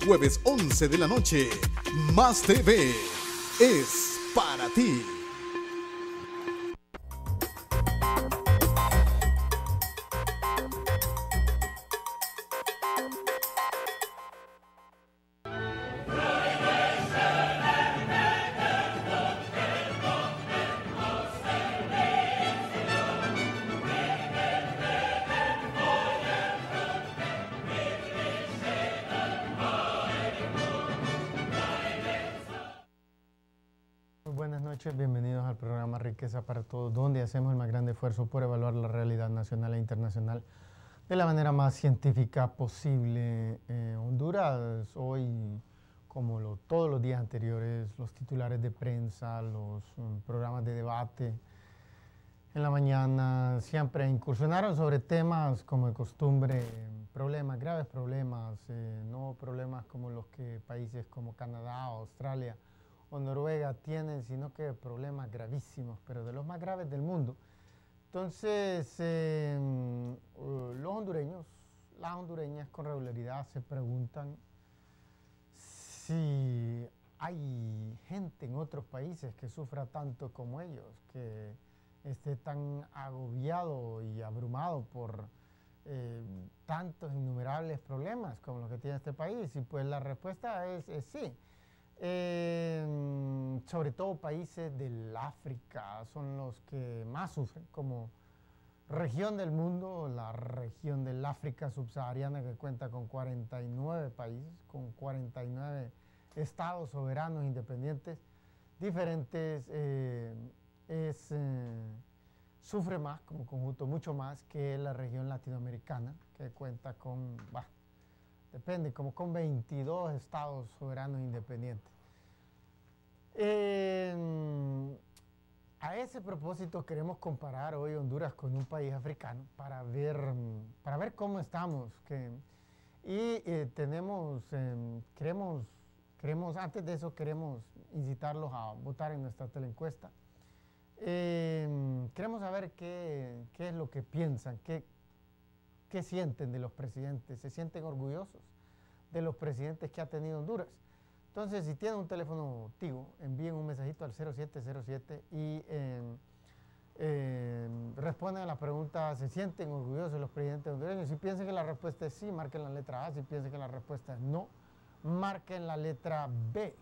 Jueves 11 de la noche, Más TV es para ti. Buenas noches, bienvenidos al programa Riqueza para Todos, donde hacemos el más grande esfuerzo por evaluar la realidad nacional e internacional de la manera más científica posible. Honduras hoy, como todos los días anteriores, los titulares de prensa, los programas de debate en la mañana siempre incursionaron sobre temas como de costumbre, problemas, graves problemas, no problemas como los que países como Canadá o Australia o Noruega tienen, sino que problemas gravísimos, pero de los más graves del mundo. Entonces, los hondureños, las hondureñas con regularidad se preguntan si hay gente en otros países que sufra tanto como ellos, que esté tan agobiado y abrumado por tantos innumerables problemas como los que tiene este país. Y pues la respuesta es sí. Sobre todo países del África son los que más sufren, como región del mundo, la región del África subsahariana, que cuenta con 49 países, con 49 estados soberanos independientes diferentes, sufre más como conjunto, mucho más que la región latinoamericana, que cuenta con, depende, como con 22 estados soberanos independientes. A ese propósito queremos comparar hoy Honduras con un país africano para ver cómo estamos. Antes de eso queremos incitarlos a votar en nuestra teleencuesta. Queremos saber qué es lo que piensan, qué sienten de los presidentes. ¿Se sienten orgullosos de los presidentes que ha tenido Honduras? Entonces, si tienen un teléfono Tigo, envíen un mensajito al 0707 y responden a la pregunta: ¿se sienten orgullosos de los presidentes hondureños? Si piensan que la respuesta es sí, marquen la letra A. Si piensan que la respuesta es no, marquen la letra B.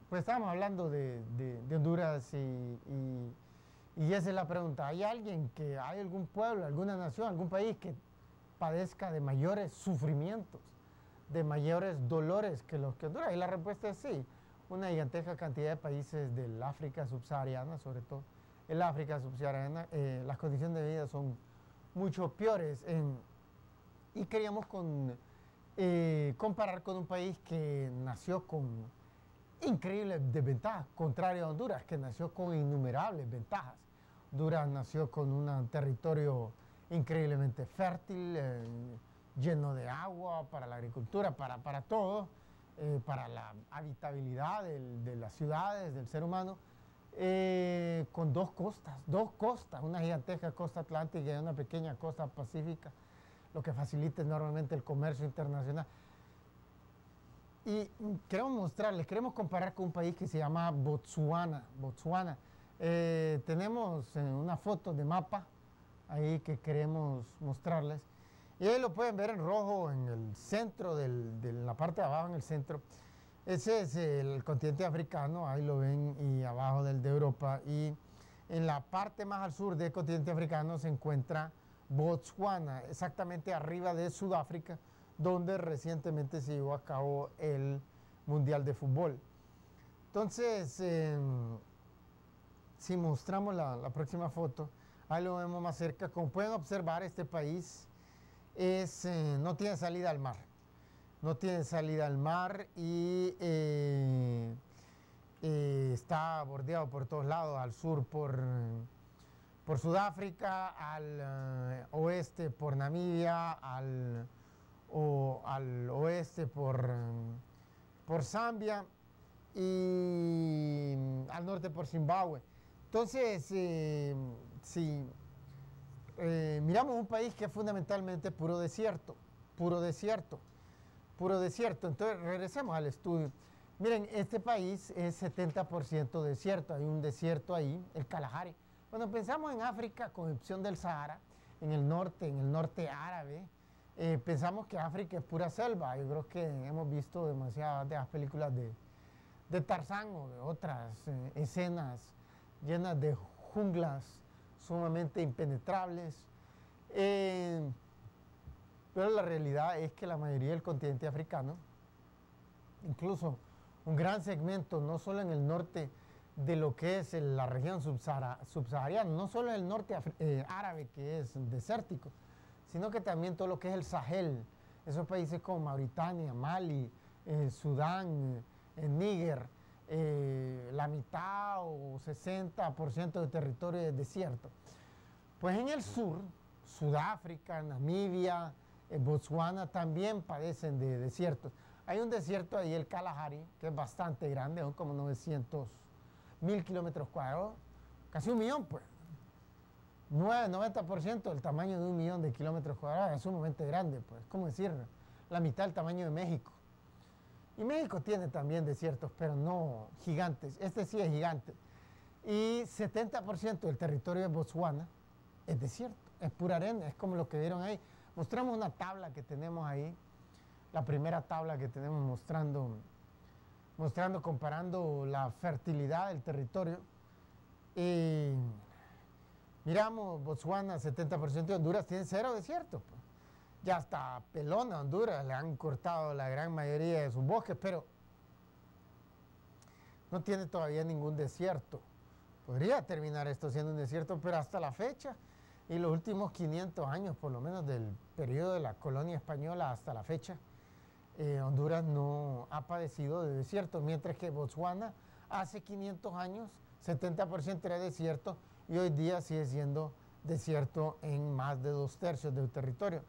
Pues estábamos hablando de Honduras y esa es la pregunta. ¿Hay algún pueblo, alguna nación, algún país que padezca de mayores sufrimientos, de mayores dolores que los que Honduras? Y la respuesta es sí. Una gigantesca cantidad de países del África subsahariana, sobre todo el África subsahariana, las condiciones de vida son mucho peores. Y queríamos comparar con un país que nació con increíbles desventajas, contrario a Honduras, que nació con innumerables ventajas. Honduras nació con un territorio increíblemente fértil, lleno de agua para la agricultura, para todo, para la habitabilidad de las ciudades, del ser humano, con dos costas, una gigantesca costa atlántica y una pequeña costa pacífica, lo que facilita enormemente el comercio internacional. Y queremos comparar con un país que se llama Botsuana. Tenemos una foto de mapa ahí que queremos mostrarles. Y ahí lo pueden ver en rojo en el centro, de la parte de abajo en el centro. Ese es el continente africano, ahí lo ven, y abajo del de Europa. Y en la parte más al sur del continente africano se encuentra Botswana, exactamente arriba de Sudáfrica, donde recientemente se llevó a cabo el Mundial de Fútbol. Entonces, si mostramos la próxima foto, ahí lo vemos más cerca. Como pueden observar, este país no tiene salida al mar. No tiene salida al mar y está bordeado por todos lados, al sur por Sudáfrica, al oeste por Namibia, al oeste por Zambia y al norte por Zimbabue. Entonces, si miramos un país que es fundamentalmente puro desierto, puro desierto. Puro desierto. Entonces, regresemos al estudio. Miren, este país es 70% desierto. Hay un desierto ahí, el Kalahari. Cuando pensamos en África, con excepción del Sahara, en el norte árabe, pensamos que África es pura selva. Yo creo que hemos visto demasiadas de las películas de Tarzán o de otras escenas llenas de junglas sumamente impenetrables. Pero la realidad es que la mayoría del continente africano, incluso un gran segmento, no solo en el norte de lo que es la región subsahariana, no solo el norte árabe que es desértico, sino que también todo lo que es el Sahel, esos países como Mauritania, Mali, Sudán, Níger, la mitad o 60% de territorio es desierto. Pues en el sur, Sudáfrica, Namibia, Botswana también padecen de desiertos. Hay un desierto ahí, el Kalahari, que es bastante grande, son como 900.000 kilómetros cuadrados, casi 1.000.000, pues. 90% del tamaño de 1.000.000 de kilómetros cuadrados, es sumamente grande, pues, como decir, la mitad del tamaño de México. Y México tiene también desiertos, pero no gigantes. Este sí es gigante. Y 70% del territorio de Botswana es desierto, es pura arena, es como lo que vieron ahí. Mostramos una tabla que tenemos ahí, la primera tabla que tenemos mostrando, comparando la fertilidad del territorio. Y miramos Botswana, 70% de Honduras tiene 0 desiertos. Pues. Ya hasta pelona Honduras, le han cortado la gran mayoría de sus bosques, pero no tiene todavía ningún desierto. Podría terminar esto siendo un desierto, pero hasta la fecha, y los últimos 500 años, por lo menos del periodo de la colonia española hasta la fecha, Honduras no ha padecido de desierto, mientras que Botswana hace 500 años, 70% era desierto, y hoy día sigue siendo desierto en más de 2/3 del territorio.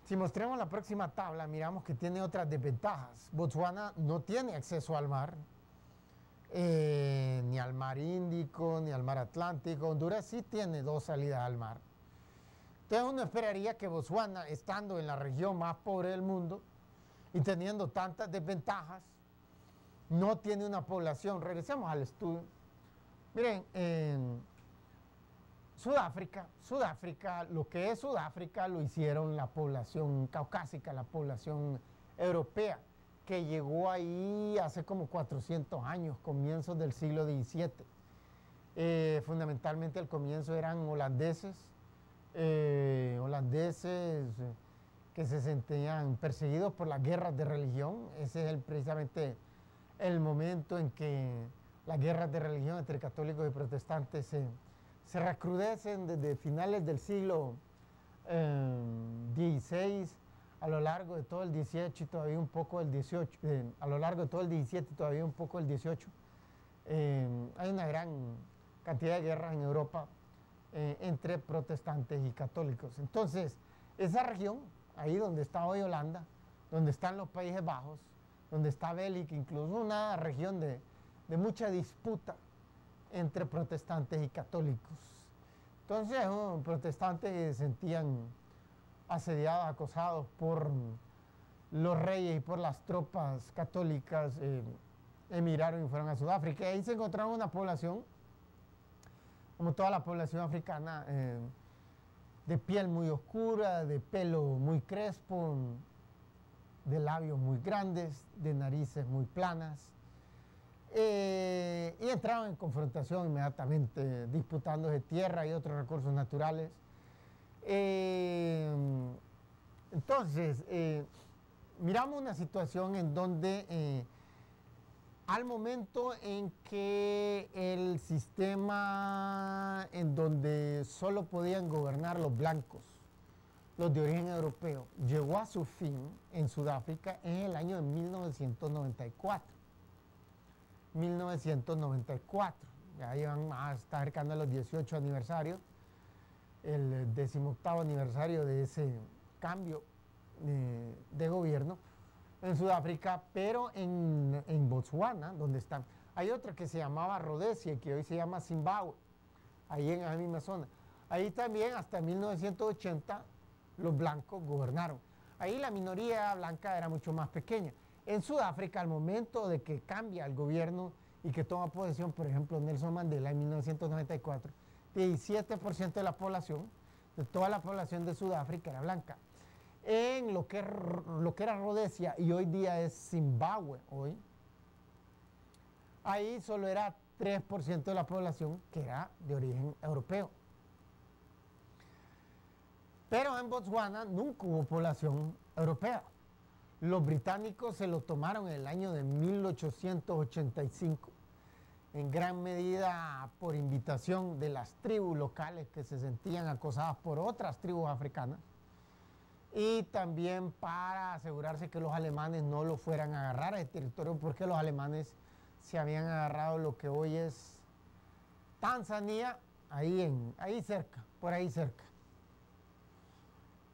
Si mostramos la próxima tabla, miramos que tiene otras desventajas. Botswana no tiene acceso al mar, ni al mar Índico, ni al mar Atlántico. Honduras sí tiene 2 salidas al mar. Entonces uno esperaría que Botswana, estando en la región más pobre del mundo y teniendo tantas desventajas, no tiene una población. Regresemos al estudio. Miren, Sudáfrica, lo que es Sudáfrica lo hicieron la población caucásica, la población europea, que llegó ahí hace como 400 años, comienzos del siglo XVII. Fundamentalmente al comienzo eran holandeses que se sentían perseguidos por las guerras de religión. Ese es precisamente el momento en que las guerras de religión entre católicos y protestantes se recrudecen desde finales del siglo XVI a lo largo de todo el XVIII y todavía un poco el XVIII, a lo largo de todo el XVII y todavía un poco el XVIII. Hay una gran cantidad de guerras en Europa entre protestantes y católicos. Entonces, esa región, ahí donde está hoy Holanda, donde están los Países Bajos, donde está Bélgica, incluso una región de mucha disputa entre protestantes y católicos. Entonces, protestantes se sentían asediados, acosados por los reyes y por las tropas católicas, emigraron y fueron a Sudáfrica. Y ahí se encontraron una población, como toda la población africana, de piel muy oscura, de pelo muy crespo, de labios muy grandes, de narices muy planas. Y entraron en confrontación inmediatamente, disputándose tierra y otros recursos naturales. Entonces, miramos una situación en donde al momento en que el sistema en donde solo podían gobernar los blancos, los de origen europeo, llegó a su fin en Sudáfrica en el año de 1994. 1994, ya iban a estar acercando a los 18 aniversarios, el 18º aniversario de ese cambio de gobierno en Sudáfrica, pero en Botswana, donde están. Hay otra que se llamaba Rodesia, que hoy se llama Zimbabue, ahí en la misma zona. Ahí también hasta 1980 los blancos gobernaron. ahí la minoría blanca era mucho más pequeña. En Sudáfrica, al momento de que cambia el gobierno y que toma posesión, por ejemplo, Nelson Mandela en 1994, 17% de la población, de toda la población de Sudáfrica era blanca. En lo que era Rodesia y hoy día es Zimbabue, ahí solo era 3% de la población que era de origen europeo. Pero en Botswana nunca hubo población europea. Los británicos se lo tomaron en el año de 1885, en gran medida por invitación de las tribus locales que se sentían acosadas por otras tribus africanas y también para asegurarse que los alemanes no lo fueran a agarrar a ese territorio, porque los alemanes se habían agarrado lo que hoy es Tanzania, ahí cerca, por ahí cerca.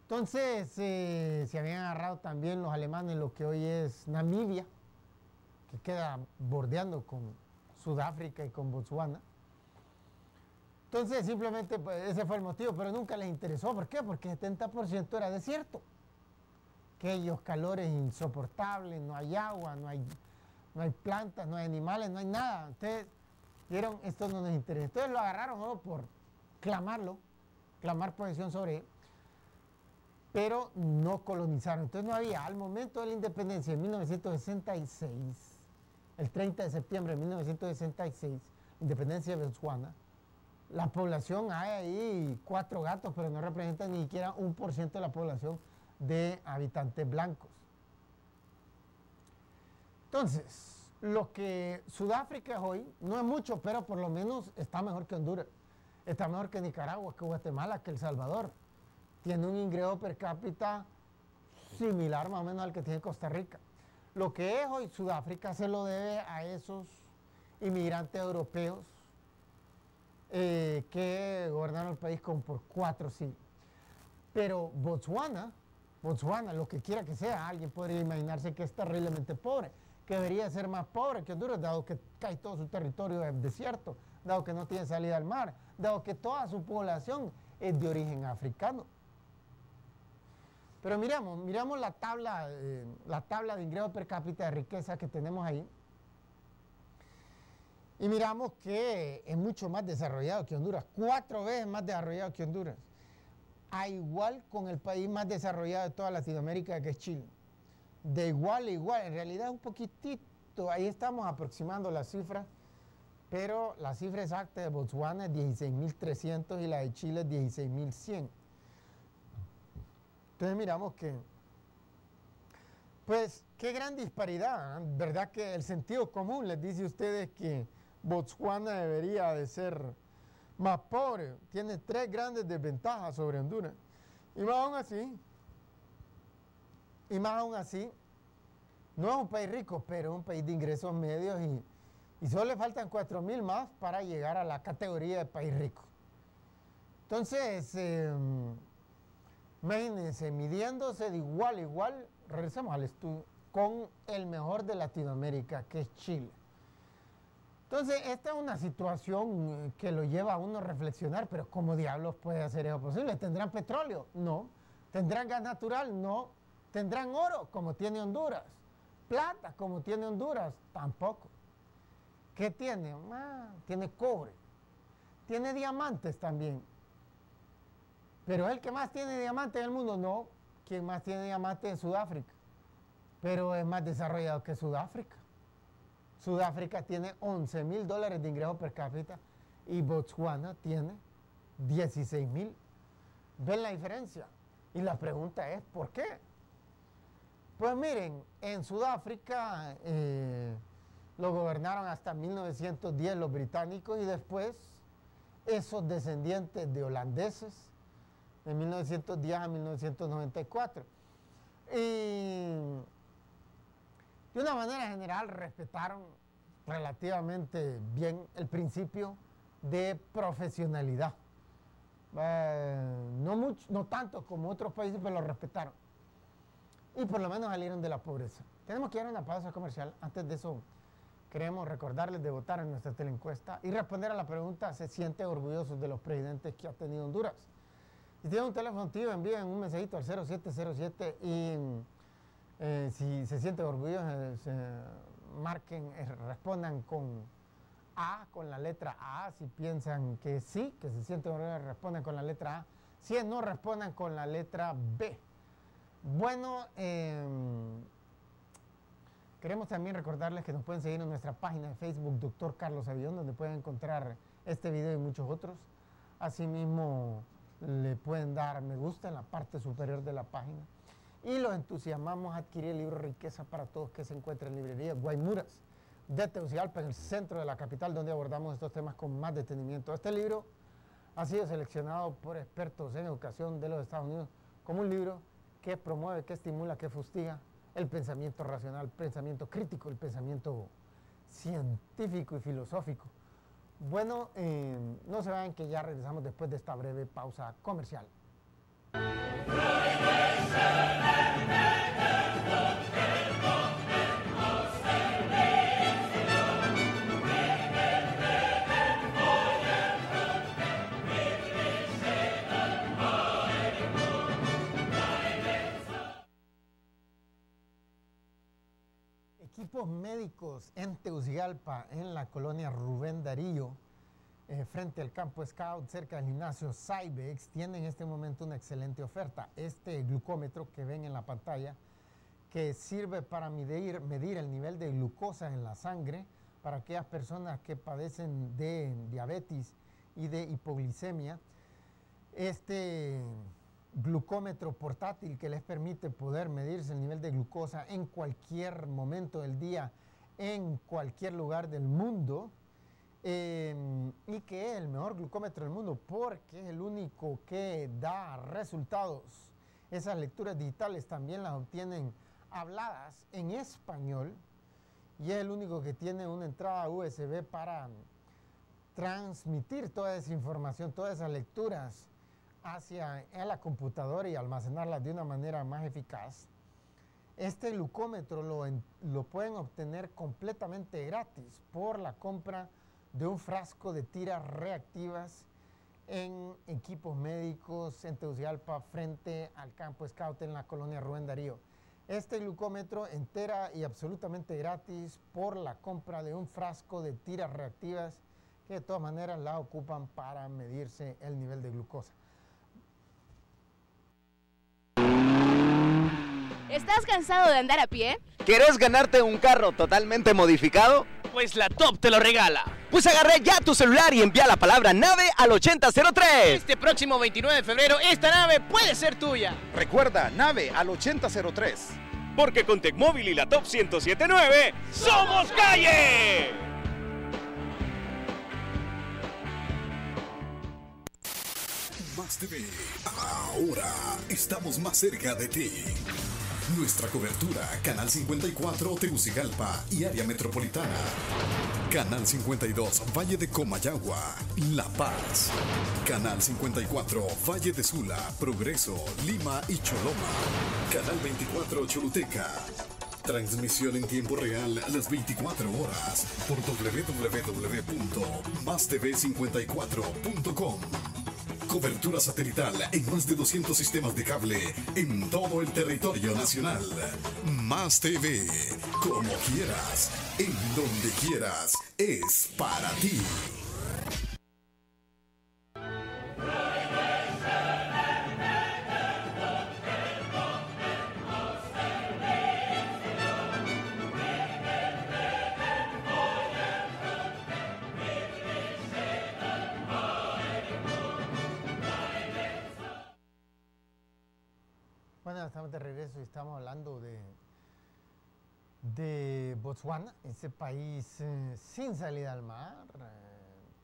Entonces se habían agarrado también los alemanes lo que hoy es Namibia, que queda bordeando con Sudáfrica y con Botswana. Entonces simplemente pues, ese fue el motivo, pero nunca les interesó. ¿Por qué? Porque el 70% era desierto. Aquellos calores insoportables, no hay agua, no hay plantas, no hay animales, no hay nada. Entonces dijeron, esto no nos interesa. Entonces lo agarraron solo por clamar posesión sobre él, pero no colonizaron. Entonces no había, al momento de la independencia en 1966, el 30 de septiembre de 1966, independencia de Botswana, la población, hay ahí 4 gatos, pero no representan ni siquiera 1% de la población de habitantes blancos. Entonces, lo que Sudáfrica es hoy, no es mucho, pero por lo menos está mejor que Honduras, está mejor que Nicaragua, que Guatemala, que El Salvador. Tiene un ingreso per cápita similar más o menos al que tiene Costa Rica. Lo que es hoy Sudáfrica se lo debe a esos inmigrantes europeos que gobernaron el país como por 4 siglos. Pero Botswana, lo que quiera que sea, alguien podría imaginarse que es terriblemente pobre, que debería ser más pobre que Honduras, dado que cae todo su territorio en desierto, dado que no tiene salida al mar, dado que toda su población es de origen africano. Pero miramos la tabla de ingreso per cápita de riqueza que tenemos ahí. Y miramos que es mucho más desarrollado que Honduras, 4 veces más desarrollado que Honduras. A igual con el país más desarrollado de toda Latinoamérica, que es Chile. De igual a igual, en realidad un poquitito, ahí estamos aproximando las cifras, pero la cifra exacta de Botswana es 16.300 y la de Chile es 16.100. Entonces miramos que, pues, qué gran disparidad, ¿eh? ¿Verdad que el sentido común les dice a ustedes que Botswana debería de ser más pobre? Tiene 3 grandes desventajas sobre Honduras. Y más aún así, no es un país rico, pero es un país de ingresos medios y solo le faltan 4.000 más para llegar a la categoría de país rico. Entonces, imagínense, midiéndose de igual a igual, regresamos al estudio, con el mejor de Latinoamérica, que es Chile. Entonces, esta es una situación que lo lleva a uno a reflexionar, pero ¿cómo diablos puede hacer eso posible? ¿Tendrán petróleo? No. ¿Tendrán gas natural? No. ¿Tendrán oro, como tiene Honduras? ¿Plata, como tiene Honduras? Tampoco. ¿Qué tiene? Tiene cobre. Tiene diamantes también. ¿Pero es el que más tiene diamantes en el mundo? No. ¿Quién más tiene diamantes? Es Sudáfrica. Pero es más desarrollado que Sudáfrica. Sudáfrica tiene $11.000 de ingreso per cápita y Botswana tiene 16.000. ¿Ven la diferencia? Y la pregunta es, ¿por qué? Pues miren, en Sudáfrica lo gobernaron hasta 1910 los británicos y después esos descendientes de holandeses de 1910 a 1994. Y de una manera general respetaron relativamente bien el principio de profesionalidad. No tanto como otros países, pero lo respetaron. Y por lo menos salieron de la pobreza. Tenemos que ir a una pausa comercial. Antes de eso, queremos recordarles de votar en nuestra teleencuesta y responder a la pregunta: ¿se sienten orgullosos de los presidentes que ha tenido Honduras? Si tienen un teléfono tío, envíen un mensajito al 0707 y si se sienten orgullosos, marquen, respondan con A, con la letra A. Si piensan que sí, que se sienten orgullosos, respondan con la letra A. Si no, respondan con la letra B. Bueno, queremos también recordarles que nos pueden seguir en nuestra página de Facebook, Dr. Carlos Avillón, donde pueden encontrar este video y muchos otros. Asimismo, le pueden dar me gusta en la parte superior de la página. Y los entusiasmamos a adquirir el libro Riqueza para Todos, que se encuentra en librería Guaymuras de Tegucigalpa, en el centro de la capital, donde abordamos estos temas con más detenimiento. Este libro ha sido seleccionado por expertos en educación de los Estados Unidos como un libro que promueve, que estimula, que fustiga el pensamiento racional, el pensamiento crítico, el pensamiento científico y filosófico. Bueno, no se vayan, que ya regresamos después de esta breve pausa comercial. Equipos médicos en Tegucigalpa, en la colonia Rubén Darío, frente al campo Scout, cerca del gimnasio Cybex, tienen en este momento una excelente oferta. Este glucómetro que ven en la pantalla, que sirve para medir el nivel de glucosa en la sangre para aquellas personas que padecen de diabetes y de hipoglicemia. Este glucómetro portátil que les permite poder medirse el nivel de glucosa en cualquier momento del día, en cualquier lugar del mundo, y que es el mejor glucómetro del mundo porque es el único que da resultados. Esas lecturas digitales también las obtienen habladas en español y es el único que tiene una entrada USB para transmitir toda esa información, todas esas lecturas hacia la computadora y almacenarlas de una manera más eficaz. Este glucómetro lo pueden obtener completamente gratis por la compra de un frasco de tiras reactivas en equipos médicos en Tegucigalpa, frente al campo Scout en la colonia Rubén Darío. Este glucómetro entera y absolutamente gratis por la compra de un frasco de tiras reactivas que de todas maneras la ocupan para medirse el nivel de glucosa. ¿Estás cansado de andar a pie? ¿Quieres ganarte un carro totalmente modificado? Pues la Top te lo regala. Pues agarra ya tu celular y envía la palabra nave al 8003. Este próximo 29 de febrero, esta nave puede ser tuya. Recuerda, nave al 8003. Porque con Tecmóvil y la Top 1079 ¡somos calle! Más TV, ahora estamos más cerca de ti. Nuestra cobertura, Canal 54 Tegucigalpa y área metropolitana. Canal 52 Valle de Comayagua, La Paz. Canal 54 Valle de Sula, Progreso, Lima y Choloma. Canal 24 Choluteca. Transmisión en tiempo real las 24 horas por www.mastv54.com. Cobertura satelital en más de 200 sistemas de cable en todo el territorio nacional. Más TV, como quieras, en donde quieras, es para ti. Bueno, estamos de regreso y estamos hablando de Botswana, ese país sin salida al mar,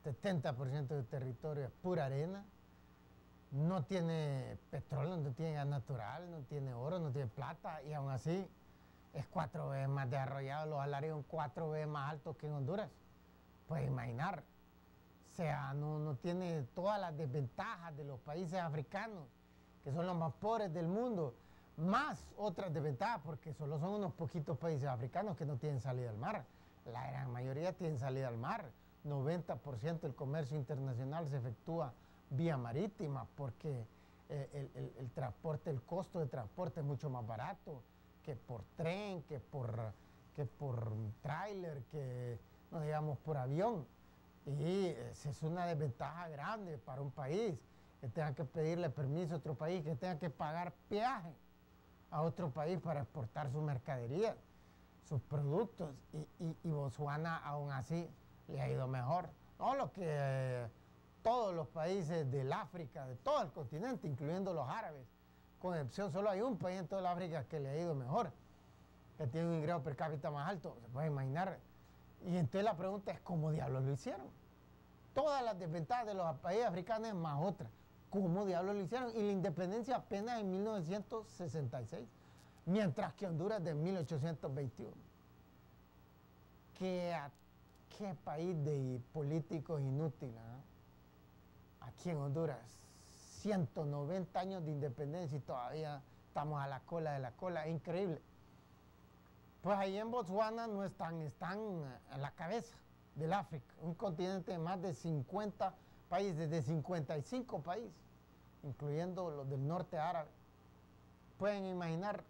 70% del territorio es pura arena, no tiene petróleo, no tiene gas natural, no tiene oro, no tiene plata, y aún así es 4 veces más desarrollado, los salarios son 4 veces más altos que en Honduras. Puedes imaginar, o sea, no tiene todas las desventajas de los países africanos, que son los más pobres del mundo, más otras desventajas, porque solo son unos poquitos países africanos que no tienen salida al mar. La gran mayoría tienen salida al mar. 90% del comercio internacional se efectúa vía marítima, porque el transporte, el costo de transporte es mucho más barato que por tren, que por tráiler, que no digamos por avión. Y esa es una desventaja grande para un país, que tenga que pedirle permiso a otro país, que tenga que pagar peaje a otro país para exportar su mercadería, sus productos. Y Botswana aún así le ha ido mejor. No lo que todos los países del África, de todo el continente, incluyendo los árabes, con excepción, solo hay un país en toda el África que le ha ido mejor, que tiene un ingreso per cápita más alto, se puede imaginar. Y entonces la pregunta es, ¿cómo diablos lo hicieron? Todas las desventajas de los países africanos más otras. ¿Cómo diablos lo hicieron? Y la independencia apenas en 1966, mientras que Honduras de 1821. ¿Qué país de políticos inútiles? Aquí en Honduras, 190 años de independencia y todavía estamos a la cola de la cola. Es increíble. Pues ahí en Botswana no están a la cabeza del África, un continente de más de 50 países, de 55 países, incluyendo los del norte árabe. Pueden imaginar,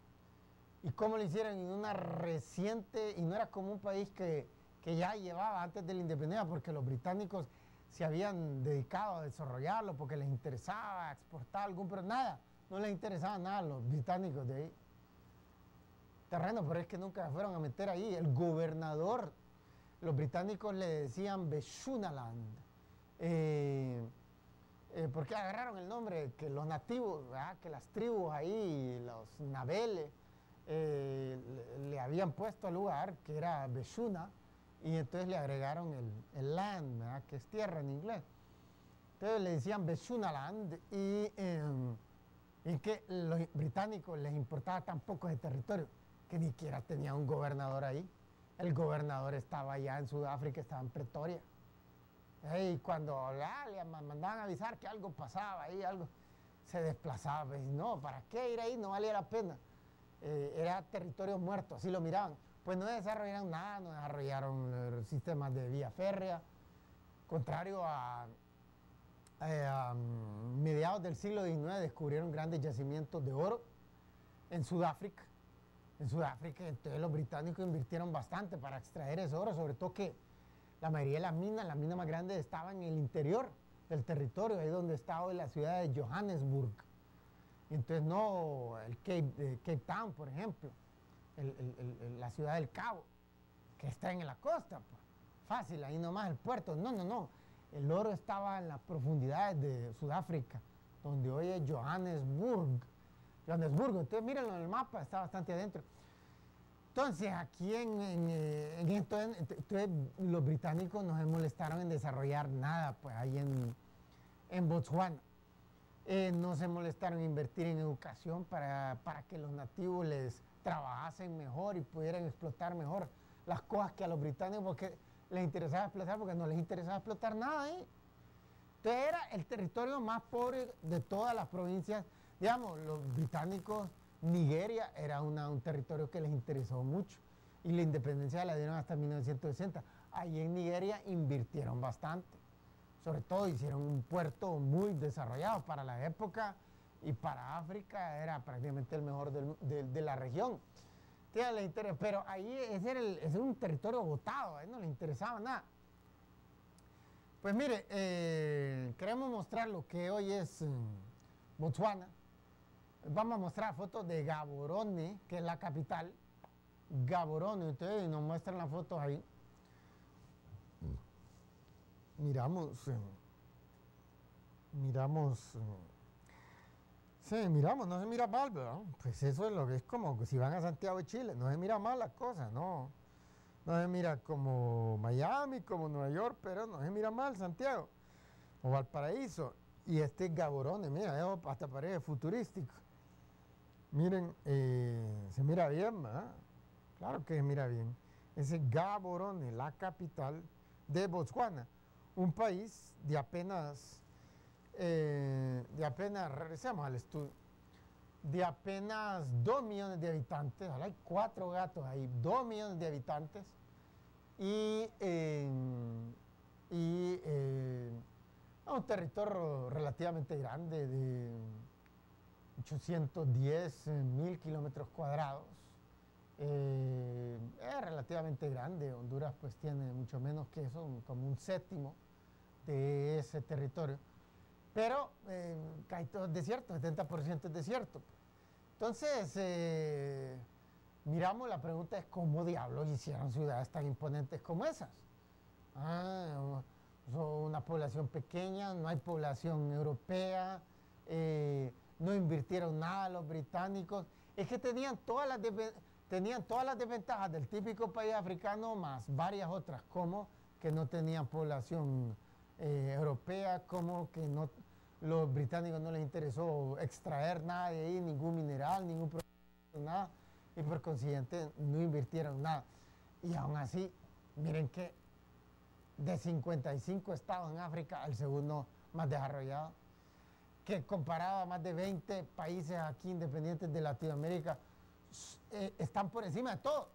y cómo lo hicieron en una reciente, y no era como un país que ya llevaba antes de la independencia, porque los británicos se habían dedicado a desarrollarlo, porque les interesaba exportar algún, pero nada, no les interesaba nada a los británicos de ahí. Terreno, pero es que nunca se fueron a meter ahí. El gobernador, los británicos le decían Bechuanaland, porque agarraron el nombre que los nativos, ¿verdad? Que las tribus ahí, los nabeles, le habían puesto al lugar, que era Bechuna, y entonces le agregaron el land, ¿verdad? Que es tierra en inglés. Entonces le decían Bechuanaland, y que los británicos les importaba tan poco ese territorio, que ni siquiera tenía un gobernador ahí. El gobernador estaba allá en Sudáfrica, estaba en Pretoria. Y cuando le mandaban a avisar que algo pasaba ahí, algo se desplazaba, pues, no, ¿para qué ir ahí? No valía la pena. Era territorio muerto, así lo miraban. Pues no desarrollaron nada, no desarrollaron sistemas de vía férrea, contrario a mediados del siglo XIX descubrieron grandes yacimientos de oro en Sudáfrica. Entonces los británicos invirtieron bastante para extraer ese oro, sobre todo que la mayoría de las minas más grandes estaban en el interior del territorio, ahí donde está hoy la ciudad de Johannesburg. Y entonces no el Cape Town, por ejemplo, la ciudad del Cabo, que está en la costa, pues, fácil, ahí nomás el puerto. No. El oro estaba en las profundidades de Sudáfrica, donde hoy es Johannesburgo. Entonces mírenlo en el mapa, está bastante adentro. Entonces aquí entonces los británicos no se molestaron en desarrollar nada, pues ahí en Botswana. No se molestaron en invertir en educación para que los nativos les trabajasen mejor y pudieran explotar mejor las cosas que a los británicos, porque les interesaba explotar, porque no les interesaba explotar nada ahí. Entonces era el territorio más pobre de todas las provincias. Digamos, los británicos, Nigeria era un territorio que les interesó mucho y la independencia la dieron hasta 1960. Ahí en Nigeria invirtieron bastante. Sobre todo hicieron un puerto muy desarrollado para la época y para África era prácticamente el mejor de la región. Pero ahí ese era un territorio botado, ahí no les interesaba nada. Pues mire, queremos mostrar lo que hoy es Botswana. Vamos a mostrar fotos de Gaborone, que es la capital. Gaborone, ustedes nos muestran las fotos ahí. Miramos, no se mira mal, ¿verdad? Pues eso es lo que es como si van a Santiago de Chile, no se mira mal las cosas, no se mira como Miami, como Nueva York, pero no se mira mal Santiago o Valparaíso. Y este es Gaborone, mira, hasta parece futurístico. Miren, se mira bien, ¿verdad? Claro que se mira bien. Ese es Gaborone, la capital de Botswana, un país de apenas, regresemos al estudio, de apenas 2 millones de habitantes, hay 4 gatos ahí, 2 millones de habitantes, y un territorio relativamente grande, 810.000 kilómetros cuadrados. Es relativamente grande. Honduras pues tiene mucho menos que eso, como un séptimo de ese territorio. Pero casi todo es desierto, 70% es desierto. Entonces, miramos, la pregunta es cómo diablos hicieron ciudades tan imponentes como esas. Son una población pequeña, no hay población europea, no invirtieron nada los británicos. Es que tenían todas las desventajas del típico país africano, más varias otras, como que no tenían población europea, como que los británicos no les interesó extraer nada de ahí, ningún mineral, ningún producto, nada, y por consiguiente no invirtieron nada. Y aún así, miren que de 55 estados en África, el segundo más desarrollado, que comparado a más de 20 países aquí independientes de Latinoamérica, están por encima de todo.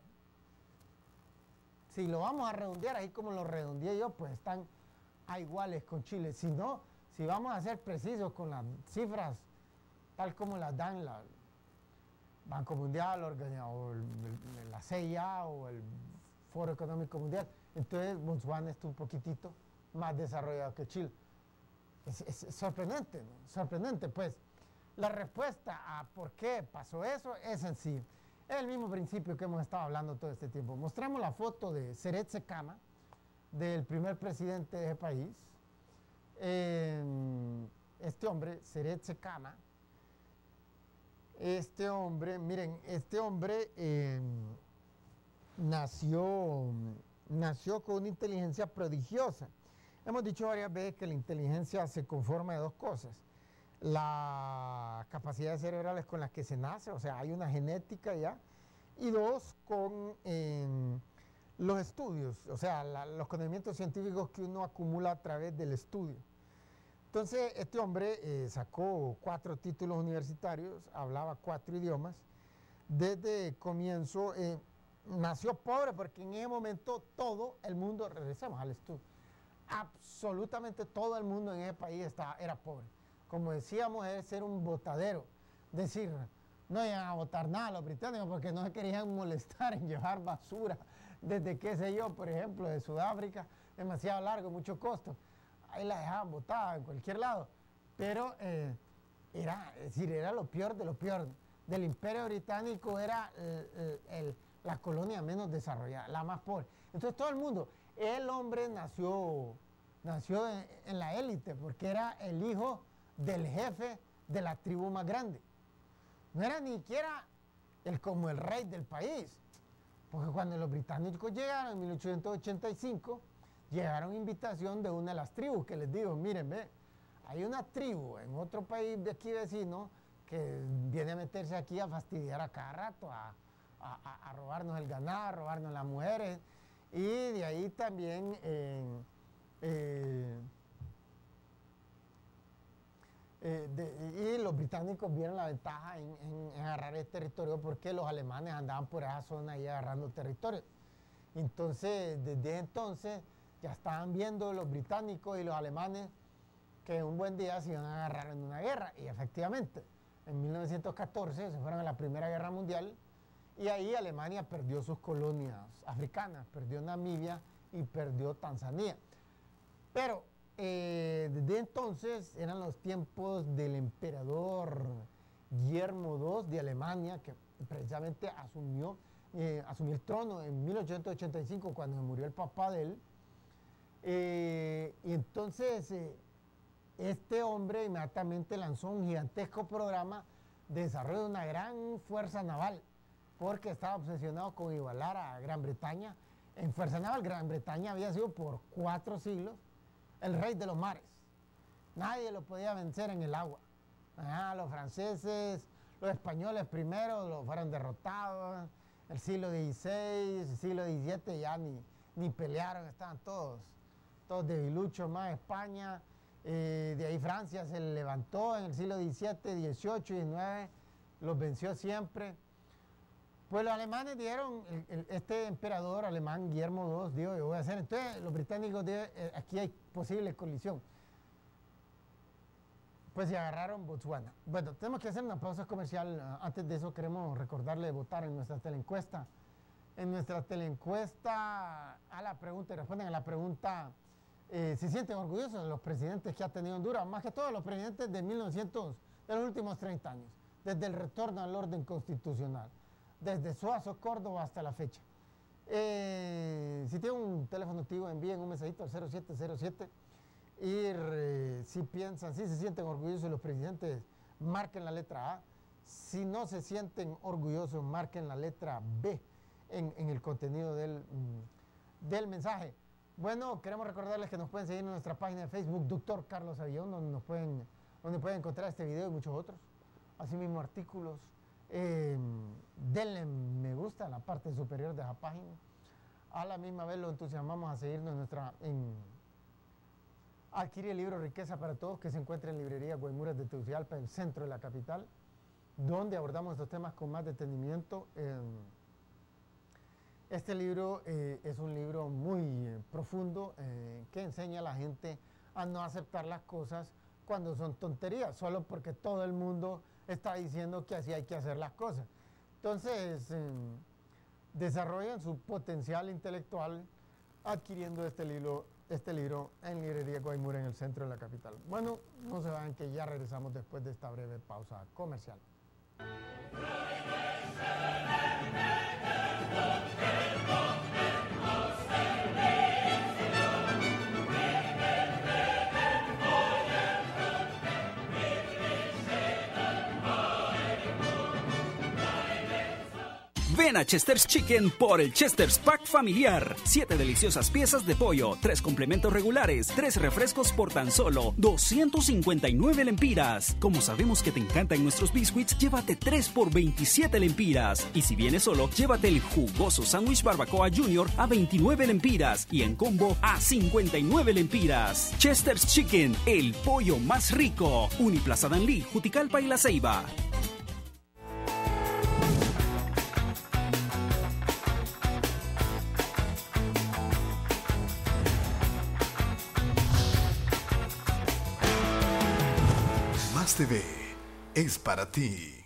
Si lo vamos a redondear ahí como lo redondeé yo, pues están a iguales con Chile. Si no, si vamos a ser precisos con las cifras tal como las dan el Banco Mundial o la CIA o el Foro Económico Mundial, entonces Botswana está un poquitito más desarrollado que Chile. Es sorprendente, ¿no? Sorprendente, pues. La respuesta a por qué pasó eso es sencillo. Es el mismo principio que hemos estado hablando todo este tiempo. Mostramos la foto de Seretse Khama, del primer presidente de ese país. Este hombre, Seretse Khama, miren, este hombre nació con una inteligencia prodigiosa. Hemos dicho varias veces que la inteligencia se conforma de dos cosas: las capacidades cerebrales con las que se nace, o sea, hay una genética ya, y dos, con los estudios, o sea, los conocimientos científicos que uno acumula a través del estudio. Entonces, este hombre sacó 4 títulos universitarios, hablaba 4 idiomas. Desde comienzo, nació pobre porque en ese momento todo el mundo, regresemos al estudio, absolutamente todo el mundo en ese país era pobre. Como decíamos, es ser un botadero. Es decir, no iban a botar nada los británicos porque no se querían molestar en llevar basura desde, qué sé yo, por ejemplo, de Sudáfrica, demasiado largo, mucho costo. Ahí la dejaban botada en cualquier lado. Pero era lo peor de lo peor. Del Imperio Británico era la colonia menos desarrollada, la más pobre. Entonces todo el mundo, el hombre nació en la élite porque era el hijo del jefe de la tribu más grande. No era ni siquiera como el rey del país, porque cuando los británicos llegaron en 1885, llegaron a invitación de una de las tribus que les digo, miren, ve, hay una tribu en otro país de aquí vecino que viene a meterse aquí a fastidiar a cada rato, a robarnos el ganado, a robarnos las mujeres, y de ahí también y los británicos vieron la ventaja en agarrar el territorio porque los alemanes andaban por esa zona ahí agarrando territorio. Entonces, desde entonces ya estaban viendo los británicos y los alemanes que un buen día se iban a agarrar en una guerra. Y efectivamente, en 1914 se fueron a la Primera Guerra Mundial y ahí Alemania perdió sus colonias africanas, perdió Namibia y perdió Tanzania. Pero desde entonces eran los tiempos del emperador Guillermo II de Alemania, que precisamente asumió el trono en 1885 cuando murió el papá de él. Y entonces este hombre inmediatamente lanzó un gigantesco programa de desarrollo de una gran fuerza naval, porque estaba obsesionado con igualar a Gran Bretaña en fuerza naval. Gran Bretaña había sido por 4 siglos el rey de los mares. Nadie lo podía vencer en el agua. Los franceses, los españoles primero lo fueron derrotados. El siglo XVI, el siglo XVII ya ni pelearon, estaban todos debiluchos, más España. De ahí Francia se levantó en el siglo XVII, XVIII, XIX, los venció siempre. Pues los alemanes dijeron, este emperador alemán, Guillermo II, dijo, yo voy a hacer, entonces los británicos dijeron, aquí hay posible colisión. pues se agarraron Botswana. Bueno, tenemos que hacer una pausa comercial. Antes de eso queremos recordarle de votar en nuestra teleencuesta. En nuestra teleencuesta a la pregunta, y responden a la pregunta, ¿se sienten orgullosos de los presidentes que ha tenido Honduras? Más que todos los presidentes de de los últimos 30 años, desde el retorno al orden constitucional, desde Suazo, Córdoba hasta la fecha. Si tienen un teléfono activo, envíen un mensajito al 0707 y si piensan, si se sienten orgullosos de los presidentes, marquen la letra A. Si no se sienten orgullosos, marquen la letra B en el contenido del mensaje. Bueno, queremos recordarles que nos pueden seguir en nuestra página de Facebook, Dr. Carlos Avillón, donde pueden encontrar este video y muchos otros. Asimismo, artículos. Denle me gusta en la parte superior de esa página. A la misma vez lo entusiasmamos a seguirnos adquirir el libro Riqueza para Todos, que se encuentra en librería Guaymuras de Tegucigalpa, en el centro de la capital, donde abordamos estos temas con más detenimiento. Este libro es un libro muy profundo que enseña a la gente a no aceptar las cosas cuando son tonterías, solo porque todo el mundo está diciendo que así hay que hacer las cosas. Entonces, desarrollan su potencial intelectual adquiriendo este libro en librería Guaymura, en el centro de la capital. Bueno, no se vayan, que ya regresamos después de esta breve pausa comercial. Ven a Chester's Chicken por el Chester's Pack familiar. 7 deliciosas piezas de pollo, 3 complementos regulares, 3 refrescos por tan solo 259 lempiras. Como sabemos que te encantan nuestros biscuits, llévate 3 por 27 lempiras. Y si vienes solo, llévate el jugoso sándwich barbacoa junior a 29 lempiras y en combo a 59 lempiras. Chester's Chicken, el pollo más rico. Uniplaza Danlí, Juticalpa y La Ceiba. Más TV es para ti.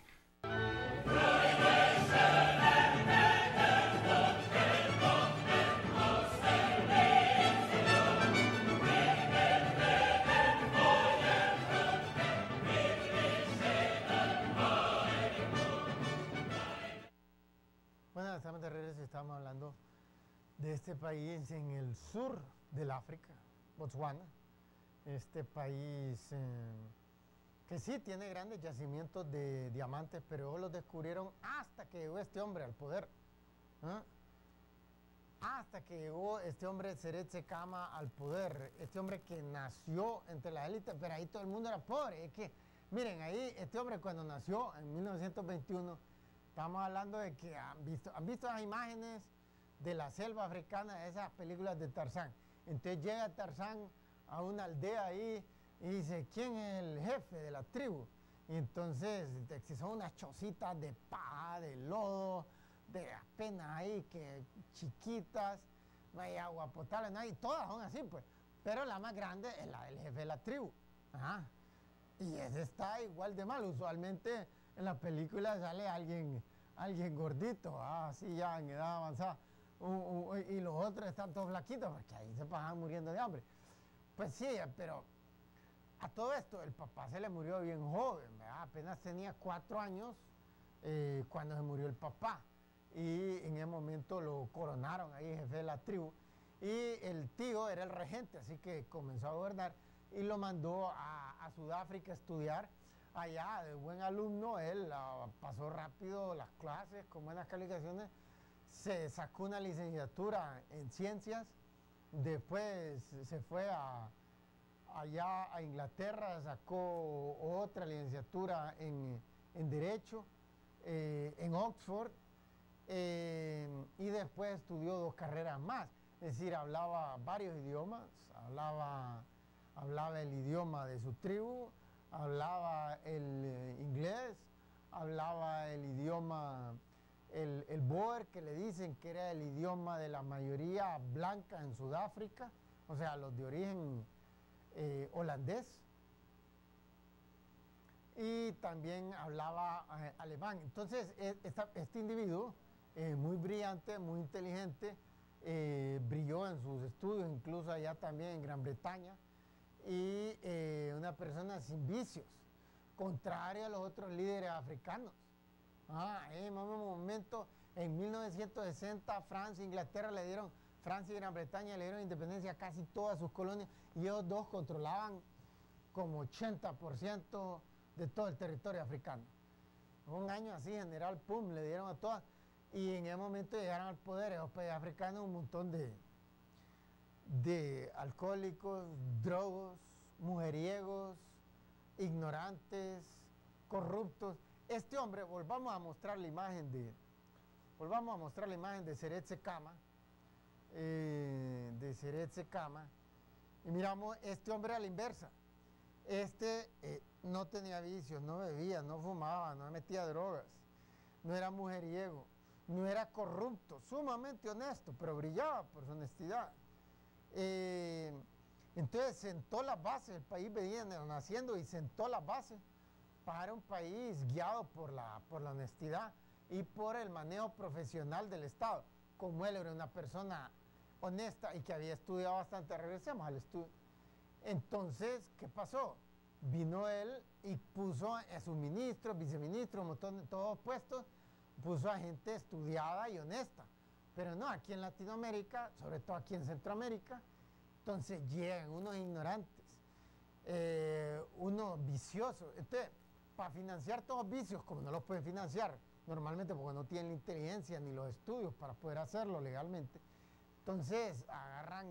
Bueno, estamos de regreso y estamos hablando de este país en el sur del África, Botswana. Este país que sí tiene grandes yacimientos de diamantes, pero ellos los descubrieron hasta que llegó este hombre al poder. Hasta que llegó este hombre Seretse Khama al poder, este hombre que nació entre las élites, pero ahí todo el mundo era pobre. Es que, miren, ahí este hombre cuando nació en 1921, estamos hablando de que han visto las imágenes de la selva africana, de esas películas de Tarzán. Entonces llega Tarzán a una aldea ahí y dice, ¿quién es el jefe de la tribu? Y entonces son unas chocitas de paja, de lodo, de apenas ahí, que chiquitas, no hay agua potable, no hay, todas son así, pues. Pero la más grande es la del jefe de la tribu. Ajá. Y ese está igual de mal. Usualmente en la película sale alguien gordito, así ya en edad avanzada. Y los otros están todos flaquitos, porque ahí se pasan muriendo de hambre. Pues sí, pero a todo esto el papá se le murió bien joven, ¿verdad? Apenas tenía 4 años cuando se murió el papá. Y en ese momento lo coronaron ahí jefe de la tribu. Y el tío era el regente, así que comenzó a gobernar y lo mandó a Sudáfrica a estudiar. Allá, de buen alumno, él pasó rápido las clases con buenas calificaciones. Se sacó una licenciatura en ciencias. Después se fue allá a Inglaterra, sacó otra licenciatura en Derecho en Oxford, y después estudió 2 carreras más. Es decir, hablaba varios idiomas, hablaba el idioma de su tribu, hablaba el inglés, hablaba el idioma, el Boer, que le dicen que era el idioma de la mayoría blanca en Sudáfrica, o sea, los de origen holandés. y también hablaba alemán. Entonces, este individuo, muy brillante, muy inteligente, brilló en sus estudios, incluso allá también en Gran Bretaña, y una persona sin vicios, contrario a los otros líderes africanos. En un momento, en 1960, Francia e Inglaterra Francia y Gran Bretaña le dieron independencia a casi todas sus colonias, y ellos dos controlaban como 80% de todo el territorio africano. Un año así, general, pum, le dieron a todas, y en ese momento llegaron al poder esos países africanos un montón de alcohólicos, drogos, mujeriegos, ignorantes, corruptos. Este hombre, volvamos a mostrar la imagen de Seret Sekama, y miramos este hombre a la inversa. No tenía vicios, no bebía, no fumaba, no metía drogas, no era mujeriego, no era corrupto, sumamente honesto, pero brillaba por su honestidad. Entonces sentó las bases, el país venía naciendo y sentó las bases para un país guiado por la honestidad y por el manejo profesional del Estado. Como él era una persona honesta y que había estudiado bastante, regresemos al estudio. Entonces, ¿qué pasó? Vino él y puso a sus ministros, viceministros, un montón de todos puestos, puso a gente estudiada y honesta. Pero no, aquí en Latinoamérica, sobre todo aquí en Centroamérica, entonces llegan unos ignorantes, unos viciosos. Entonces, para financiar todos los vicios, como no los pueden financiar normalmente porque no tienen la inteligencia ni los estudios para poder hacerlo legalmente, entonces agarran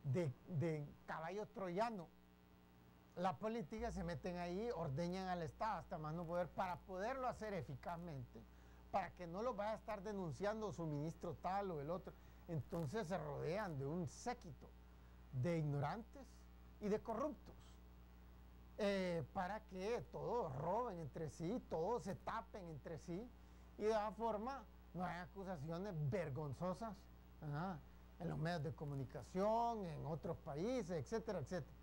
de caballo troyano la política, se meten ahí, ordeñan al Estado hasta más no poder, para poderlo hacer eficazmente, para que no lo vaya a estar denunciando su ministro tal o el otro. Entonces se rodean de un séquito de ignorantes y de corruptos, para que todos roben entre sí, todos se tapen entre sí, y de esa forma no hay acusaciones vergonzosas en los medios de comunicación, en otros países, etcétera, etcétera.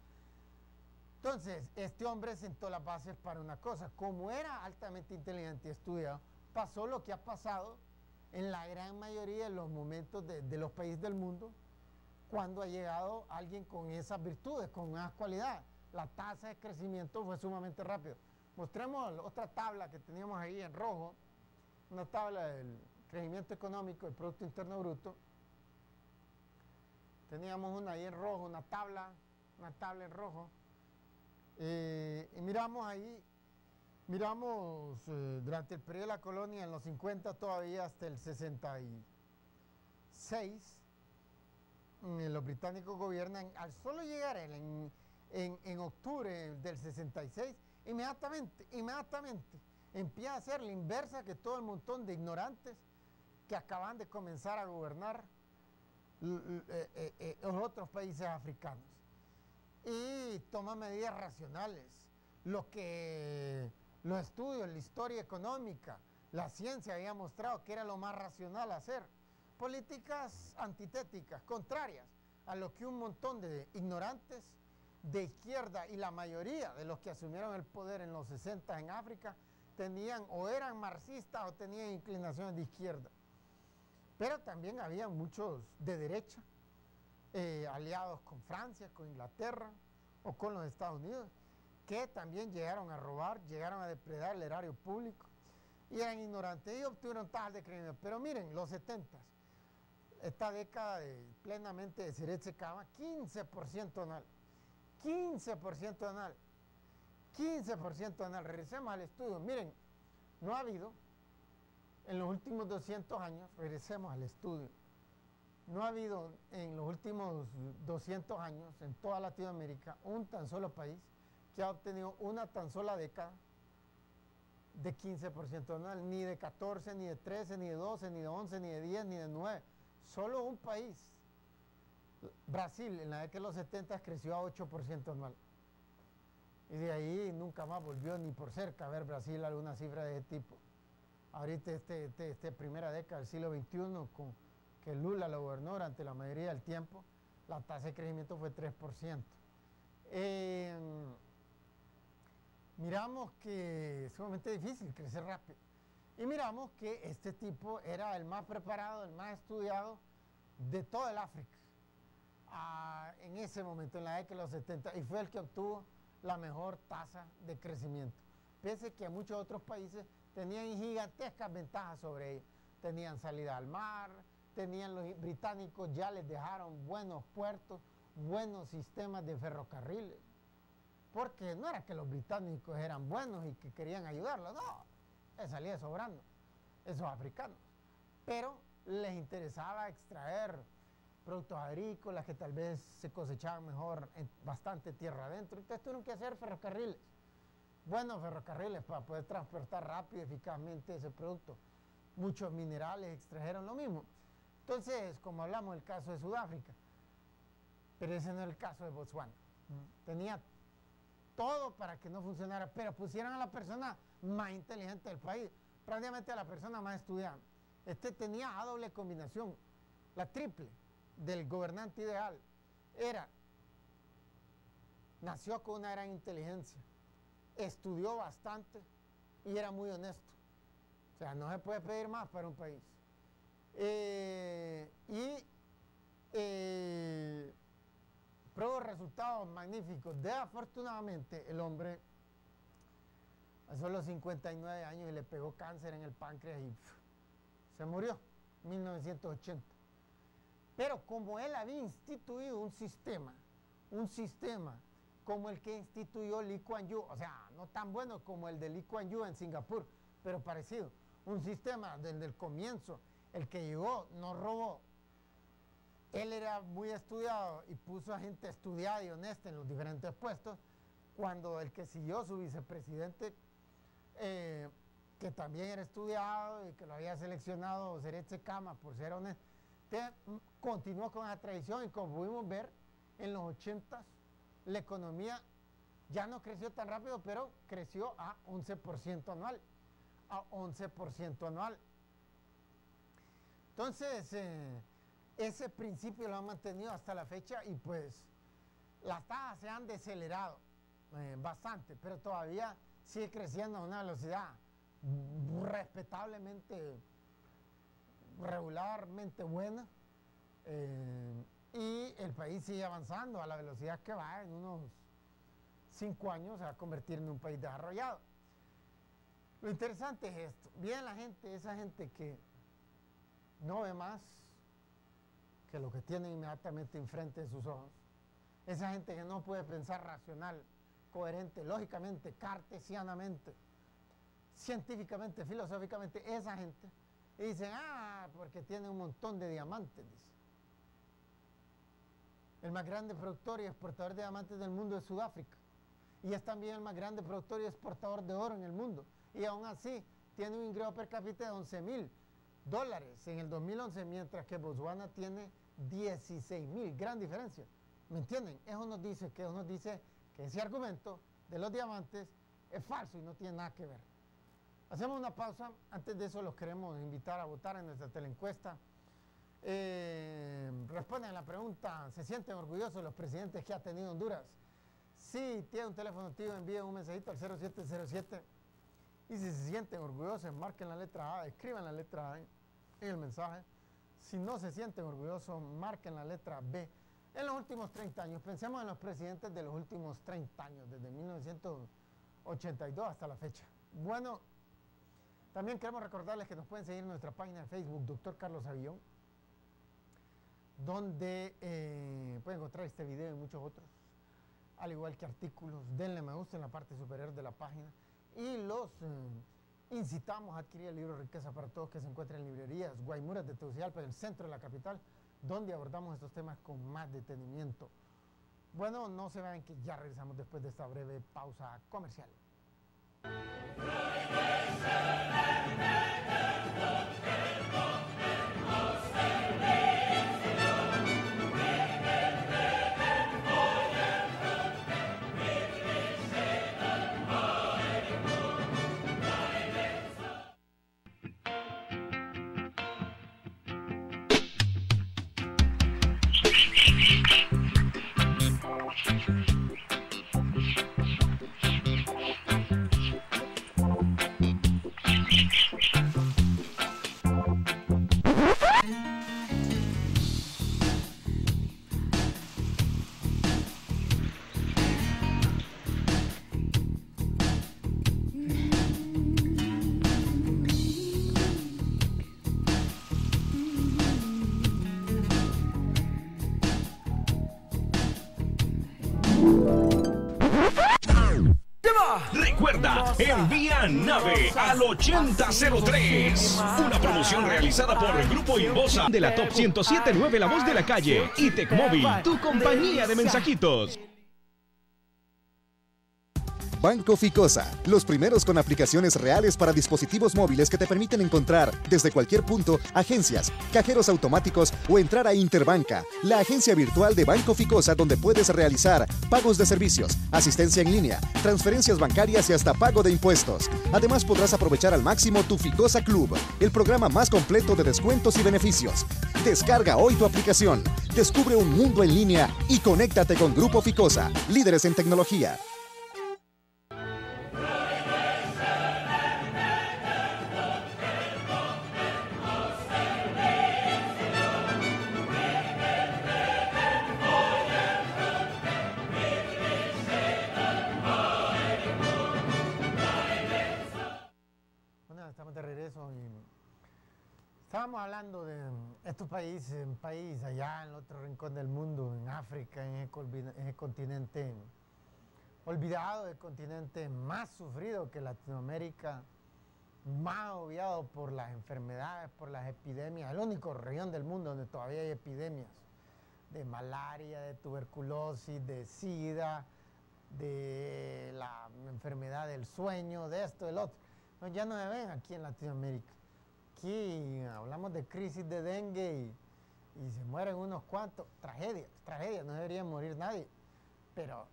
Entonces, este hombre sentó las bases para una cosa. Como era altamente inteligente y estudiado, pasó lo que ha pasado en la gran mayoría de los momentos de los países del mundo, cuando ha llegado alguien con esas virtudes, con esas cualidades. La tasa de crecimiento fue sumamente rápido. Mostremos otra tabla que teníamos ahí en rojo, una tabla del crecimiento económico del Producto Interno Bruto. Teníamos una ahí en rojo, una tabla en rojo. Y miramos ahí, durante el periodo de la colonia, en los 50 todavía hasta el 66, los británicos gobiernan. Al solo llegar en octubre del 66, inmediatamente empieza a hacer la inversa que todo el montón de ignorantes que acaban de comenzar a gobernar los otros países africanos. Y toma medidas racionales. Los estudios, la historia económica, la ciencia había mostrado que era lo más racional hacer. Políticas antitéticas, contrarias a lo que un montón de ignorantes de izquierda y la mayoría de los que asumieron el poder en los 60 en África tenían o eran marxistas o tenían inclinaciones de izquierda. Pero también había muchos de derecha, aliados con Francia, con Inglaterra o con los Estados Unidos, que también llegaron a robar, llegaron a depredar el erario público y eran ignorantes y obtuvieron tasas de crecimiento. Pero miren, los 70, esta década plenamente de Seret Sekama, 15% anual, 15% anual, 15% anual. Regresemos al estudio. Miren, no ha habido en los últimos 200 años, regresemos al estudio, no ha habido en los últimos 200 años en toda Latinoamérica un tan solo país que ha obtenido una tan sola década de 15% anual, ni de 14, ni de 13, ni de 12, ni de 11, ni de 10, ni de 9. Solo un país, Brasil, en la década de los 70 creció a 8% anual. Y de ahí nunca más volvió ni por cerca a ver Brasil alguna cifra de ese tipo. Ahorita primera década del siglo XXI, que Lula lo gobernó durante la mayoría del tiempo, la tasa de crecimiento fue 3%. miramos que es sumamente difícil crecer rápido. Y miramos que este tipo era el más preparado, el más estudiado de todo el África en ese momento, en la década de los 70, y fue el que obtuvo la mejor tasa de crecimiento. Pese que a muchos otros países tenían gigantescas ventajas sobre ellos. Tenían salida al mar, los británicos ya les dejaron buenos puertos, buenos sistemas de ferrocarriles. Porque no era que los británicos eran buenos y que querían ayudarlos, no, les salía sobrando esos africanos. Pero les interesaba extraer productos agrícolas que tal vez se cosechaban mejor en bastante tierra adentro. Entonces tuvieron que hacer ferrocarriles, buenos ferrocarriles para poder transportar rápido y eficazmente ese producto. Muchos minerales extrajeron lo mismo. Entonces, como hablamos del caso de Sudáfrica, pero ese no es el caso de Botswana. Tenía todo para que no funcionara, pero pusieron a la persona más inteligente del país, prácticamente a la persona más estudiada. Este tenía a doble combinación, la triple del gobernante ideal. Nació con una gran inteligencia, estudió bastante y era muy honesto. O sea, no se puede pedir más para un país. Probó resultados magníficos. Desafortunadamente, el hombre a solo 59 años y le pegó cáncer en el páncreas y se murió en 1980. Pero como él había instituido un sistema como el que instituyó Lee Kuan Yew, o sea, no tan bueno como el de Lee Kuan Yew en Singapur, pero parecido, un sistema desde el comienzo, el que llegó no robó. Él era muy estudiado y puso a gente estudiada y honesta en los diferentes puestos, cuando el que siguió, su vicepresidente, que también era estudiado y que lo había seleccionado Seretse Khama por ser honesto, continuó con la tradición y como pudimos ver en los 80s, la economía ya no creció tan rápido, pero creció a 11% anual. A 11% anual. Entonces, ese principio lo han mantenido hasta la fecha y pues las tasas se han decelerado bastante, pero todavía sigue creciendo a una velocidad respetablemente, regularmente buena, y el país sigue avanzando a la velocidad que va. En unos 5 años se va a convertir en un país desarrollado. Lo interesante es esto, bien la gente, esa gente que no ve más que lo que tiene inmediatamente enfrente de sus ojos, esa gente que no puede pensar racional, coherente, lógicamente, cartesianamente, científicamente, filosóficamente, esa gente, y dicen, porque tiene un montón de diamantes, dice. El más grande productor y exportador de diamantes del mundo es Sudáfrica, y es también el más grande productor y exportador de oro en el mundo, y aún así tiene un ingreso per cápita de $11,000 en el 2011, mientras que Botswana tiene 16,000, gran diferencia. ¿Me entienden? Eso nos dice que ese argumento de los diamantes es falso y no tiene nada que ver. Hacemos una pausa. Antes de eso los queremos invitar a votar en nuestra teleencuesta. Responden a la pregunta: ¿se sienten orgullosos de los presidentes que ha tenido Honduras? Si tiene un teléfono activo, envíen un mensajito al 0707. Y si se sienten orgullosos, marquen la letra A, escriban la letra A en el mensaje. Si no se sienten orgullosos, marquen la letra B. En los últimos 30 años, pensemos en los presidentes de los últimos 30 años, desde 1982 hasta la fecha. Bueno, también queremos recordarles que nos pueden seguir en nuestra página de Facebook, Dr. Carlos Avillón, donde pueden encontrar este video y muchos otros, al igual que artículos. Denle me gusta en la parte superior de la página y los incitamos a adquirir el libro Riqueza para Todos, que se encuentra en librerías Guaymuras de Tegucigalpa, en el centro de la capital, donde abordamos estos temas con más detenimiento. Bueno, no se vayan, que ya regresamos después de esta breve pausa comercial. Recuerda, envía nave al 8003. Una promoción realizada por el Grupo Inbosa de la Top 107.9 La Voz de la Calle y Tecmóvil, tu compañía de mensajitos. Banco Ficosa, los primeros con aplicaciones reales para dispositivos móviles que te permiten encontrar desde cualquier punto agencias, cajeros automáticos o entrar a Interbanca, la agencia virtual de Banco Ficosa donde puedes realizar pagos de servicios, asistencia en línea, transferencias bancarias y hasta pago de impuestos. Además podrás aprovechar al máximo tu Ficosa Club, el programa más completo de descuentos y beneficios. Descarga hoy tu aplicación, descubre un mundo en línea y conéctate con Grupo Ficosa, líderes en tecnología. De regreso y estábamos hablando de estos países, un país allá en el otro rincón del mundo, en África, en ese continente olvidado, el continente más sufrido que Latinoamérica, más obviado por las enfermedades, por las epidemias, el único región del mundo donde todavía hay epidemias de malaria, de tuberculosis, de SIDA, de la enfermedad del sueño, de esto, del otro. No, ya no se ven aquí en Latinoamérica. Aquí hablamos de crisis de dengue y se mueren unos cuantos. Tragedia, no debería morir nadie. Pero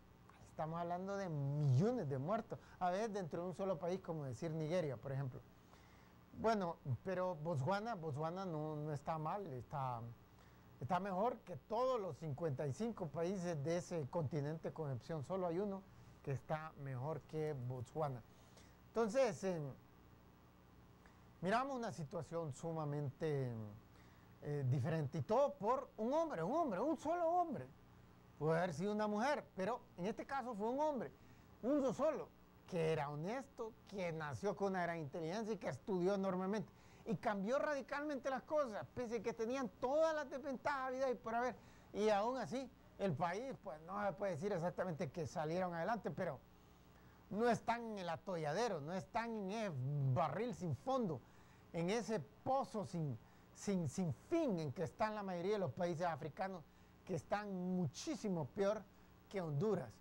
estamos hablando de millones de muertos, a veces dentro de un solo país, como decir Nigeria, por ejemplo. Bueno, pero Botswana no está mal, está mejor que todos los 55 países de ese continente, con excepción. Solo hay uno que está mejor que Botswana. Entonces, miramos una situación sumamente diferente, y todo por un solo hombre. Puede haber sido una mujer, pero en este caso fue un hombre, uno solo, que era honesto, que nació con una gran inteligencia y que estudió enormemente. Y cambió radicalmente las cosas, pese a que tenían todas las desventajas, vida y por haber. Y aún así, el país, pues no se puede decir exactamente que salieron adelante, pero no están en el atolladero, no están en ese barril sin fondo, en ese pozo sin fin en que están la mayoría de los países africanos, que están muchísimo peor que Honduras.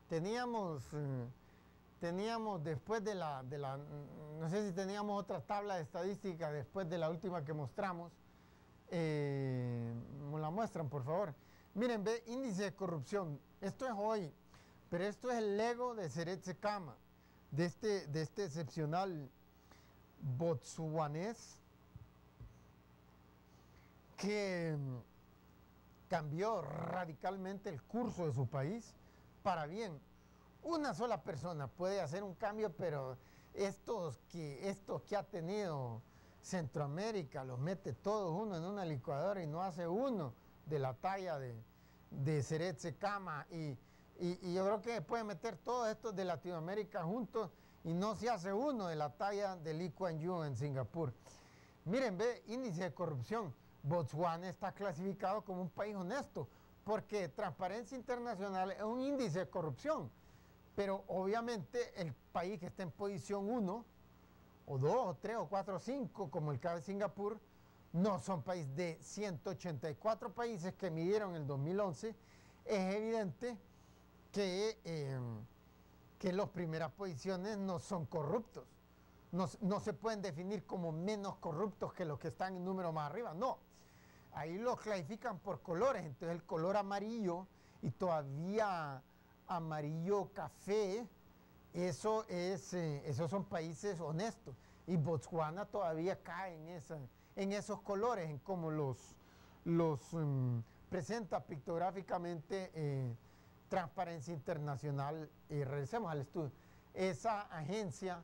Teníamos después de la, no sé si teníamos otra tabla de estadística después de la última que mostramos. ¿Me la muestran, por favor? Miren, ve, índice de corrupción. Esto es hoy, pero esto es el Lego de Seretse Khama, de este excepcional botsuanés que cambió radicalmente el curso de su país para bien. Una sola persona puede hacer un cambio, pero estos que ha tenido Centroamérica los mete todos uno en una licuadora y no hace uno de la talla de Seretse Khama, y yo creo que puede meter todos estos de Latinoamérica juntos y no se hace uno de la talla de Lee Kuan Yew en Singapur. Miren, ve, índice de corrupción. Botswana está clasificado como un país honesto, porque Transparencia Internacional es un índice de corrupción, pero obviamente el país que está en posición 1, o 2, o 3, o 4, o 5, como el caso de Singapur, no son países. De 184 países que midieron en el 2011, es evidente que las primeras posiciones no son corruptos. No se pueden definir como menos corruptos que los que están en número más arriba, no. Ahí los clasifican por colores, entonces el color amarillo y todavía amarillo café, esos son países honestos, y Botswana todavía cae en esos colores, en cómo los presenta pictográficamente Transparencia Internacional. Y regresemos al estudio. Esa agencia,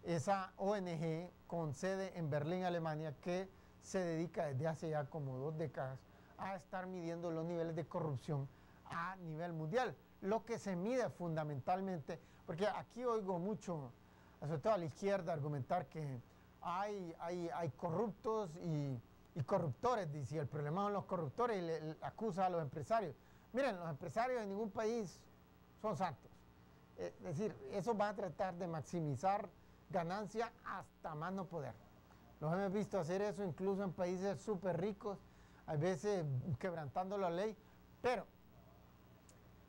esa ONG con sede en Berlín, Alemania, que se dedica desde hace ya como 2 décadas a estar midiendo los niveles de corrupción a nivel mundial. Lo que se mide fundamentalmente, porque aquí oigo mucho, sobre todo a la izquierda, argumentar que hay corruptos y y corruptores, dice, el problema son los corruptores y le acusa a los empresarios. Miren, los empresarios en ningún país son santos. Es decir, esos van a tratar de maximizar ganancia hasta más no poder. Los hemos visto hacer eso incluso en países súper ricos, a veces quebrantando la ley, pero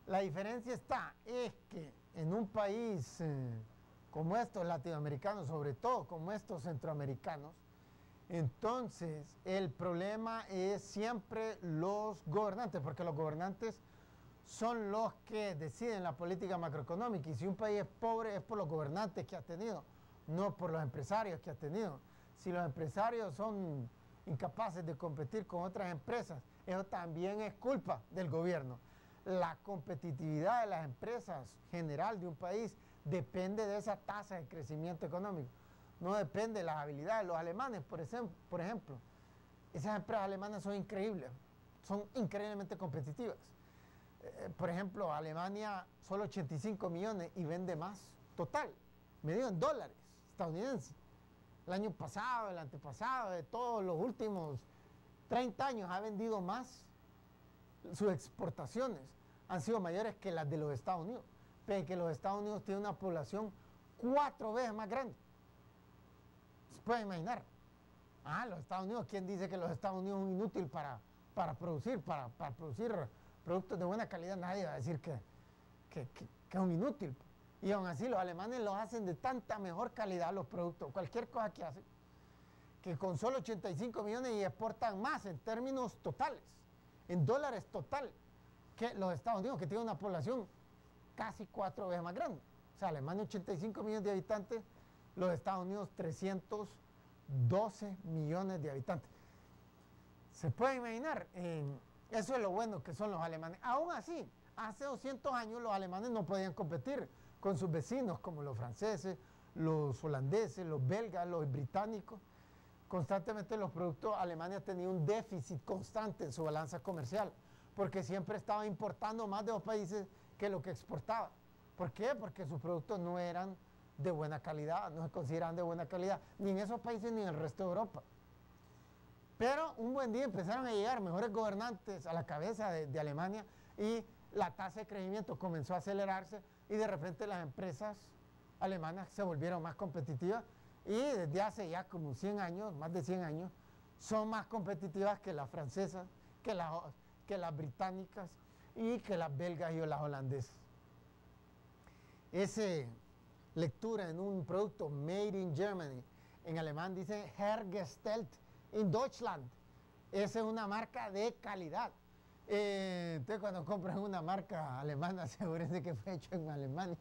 la diferencia es que en un país como estos latinoamericanos, sobre todo como estos centroamericanos, entonces el problema es siempre los gobernantes, porque los gobernantes son los que deciden la política macroeconómica, y si un país es pobre es por los gobernantes que ha tenido, no por los empresarios que ha tenido. Si los empresarios son incapaces de competir con otras empresas, eso también es culpa del gobierno. La competitividad de las empresas general de un país depende de esa tasa de crecimiento económico, no depende de las habilidades. Los alemanes, por ejemplo, esas empresas alemanas son increíbles, son increíblemente competitivas. Por ejemplo, Alemania solo 85 millones y vende más total, medido en dólares estadounidenses. El año pasado, el antepasado, de todos los últimos 30 años ha vendido más. Sus exportaciones han sido mayores que las de los Estados Unidos, pero que los Estados Unidos tienen una población 4 veces más grande. ¿Se puede imaginar? Los Estados Unidos, ¿quién dice que los Estados Unidos son inútiles para producir productos de buena calidad? Nadie va a decir que es un inútil. Y aún así los alemanes los hacen de tanta mejor calidad los productos, cualquier cosa que hacen, que con solo 85 millones y exportan más en términos totales, en dólares total, que los Estados Unidos, que tienen una población casi 4 veces más grande. O sea, Alemania 85 millones de habitantes, los Estados Unidos 312 millones de habitantes. ¿Se puede imaginar? Eso es lo bueno que son los alemanes. Aún así, hace 200 años los alemanes no podían competir con sus vecinos como los franceses, los holandeses, los belgas, los británicos. Constantemente los productos alemanes tenían un déficit constante en su balanza comercial, porque siempre estaba importando más de los países que lo que exportaba. ¿Por qué? Porque sus productos no eran de buena calidad, no se consideraban de buena calidad, ni en esos países ni en el resto de Europa. Pero un buen día empezaron a llegar mejores gobernantes a la cabeza de Alemania y la tasa de crecimiento comenzó a acelerarse y de repente las empresas alemanas se volvieron más competitivas y desde hace ya como 100 años, más de 100 años, son más competitivas que las francesas, que las británicas y que las belgas y las holandesas. Esa lectura en un producto Made in Germany, en alemán dice Hergestellt in Deutschland. Esa es una marca de calidad. Entonces cuando compran una marca alemana, asegúrense que fue hecho en Alemania.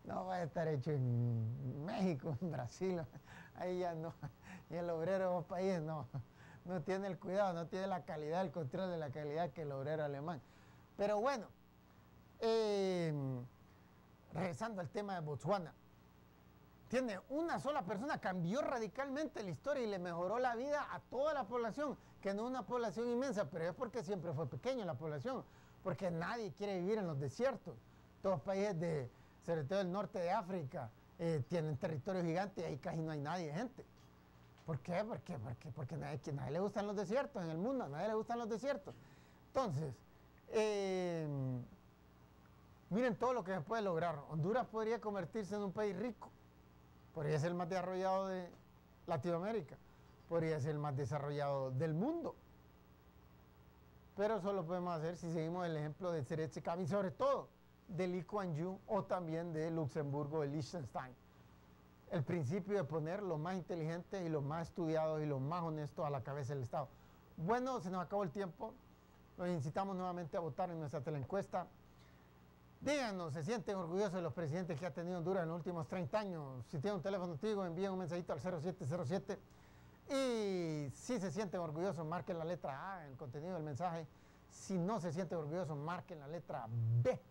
No va a estar hecho en México, en Brasil. Ahí ya no. Y el obrero de los países no tiene el cuidado, no tiene la calidad, el control de la calidad que el obrero alemán. Pero bueno, regresando al tema de Botswana, tiene una sola persona, cambió radicalmente la historia y le mejoró la vida a toda la población, que no es una población inmensa, pero es porque siempre fue pequeña la población, porque nadie quiere vivir en los desiertos. Todos los países sobre todo el norte de África, tienen territorios gigantes y ahí casi no hay nadie, gente. ¿Por qué? Porque nadie le gustan los desiertos en el mundo, a nadie le gustan los desiertos. Entonces, miren todo lo que se puede lograr. Honduras podría convertirse en un país rico, podría ser el más desarrollado de Latinoamérica, podría ser el más desarrollado del mundo. Pero eso lo podemos hacer si seguimos el ejemplo de Seretse Khama y sobre todo de Lee Kuan Yew o también de Luxemburgo, de Liechtenstein. El principio de poner los más inteligentes y los más estudiados y los más honestos a la cabeza del Estado. Bueno, se nos acabó el tiempo. Los incitamos nuevamente a votar en nuestra teleencuesta. Díganos, ¿se sienten orgullosos de los presidentes que ha tenido Honduras en los últimos 30 años? Si tienen un teléfono antiguo, envíen un mensajito al 0707. Y si se sienten orgullosos, marquen la letra A en el contenido del mensaje. Si no se sienten orgullosos, marquen la letra B.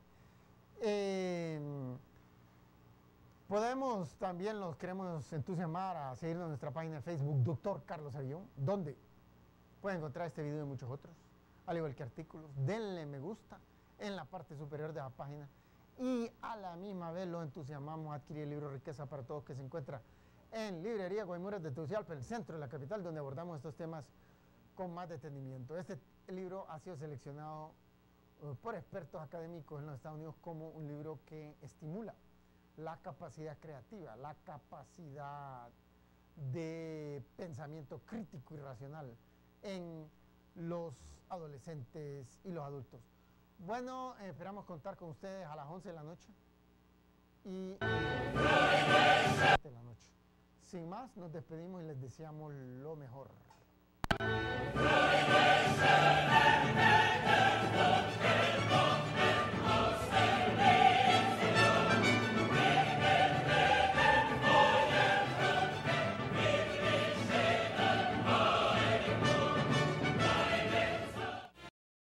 Los queremos entusiasmar a seguirnos en nuestra página de Facebook, Dr. Carlos Avillón, donde pueden encontrar este video y muchos otros, al igual que artículos. Denle me gusta en la parte superior de la página y a la misma vez los entusiasmamos a adquirir el libro Riqueza para Todos, que se encuentra en Librería Guaymuras de Tegucigalpa, el centro de la capital, donde abordamos estos temas con más detenimiento. Este libro ha sido seleccionado por expertos académicos en los Estados Unidos como un libro que estimula la capacidad creativa, la capacidad de pensamiento crítico y racional en los adolescentes y los adultos. Bueno, esperamos contar con ustedes a las 11 de la noche y de la noche. Sin más, nos despedimos y les deseamos lo mejor.